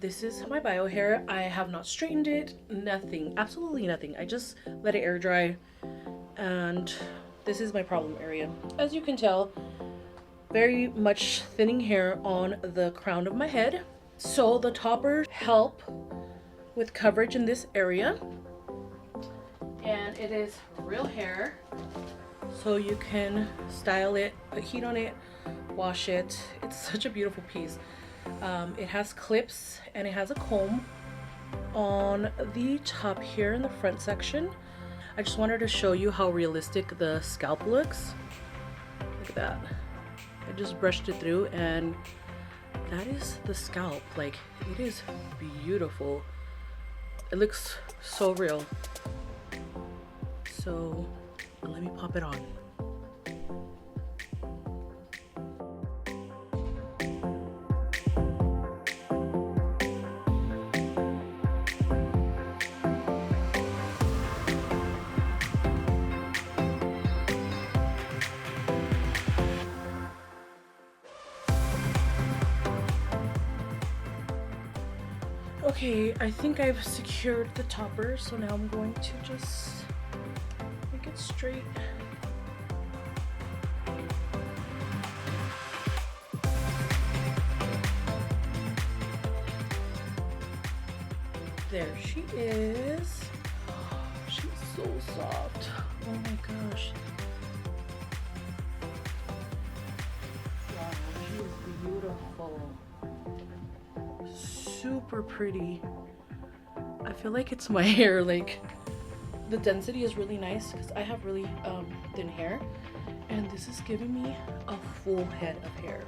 this is my bio hair. I have not straightened it, nothing, absolutely nothing. I just let it air dry, and this is my problem area. As you can tell, very much thinning hair on the crown of my head. So the toppers help with coverage in this area, and it is real hair, so you can style it, put heat on it, wash it. It's such a beautiful piece. It has clips and it has a comb on the top here in the front section. I just wanted to show you how realistic the scalp looks. Look at that. I just brushed it through and that is the scalp. Like, it is beautiful. It looks so real. So let me pop it on. Okay, I think I've secured the topper, so now I'm going to just make it straight. There she is. She's so soft. Oh my gosh. Wow, she is beautiful. Super pretty. I feel like it's my hair. Like, the density is really nice because I have really thin hair, and this is giving me a full head of hair.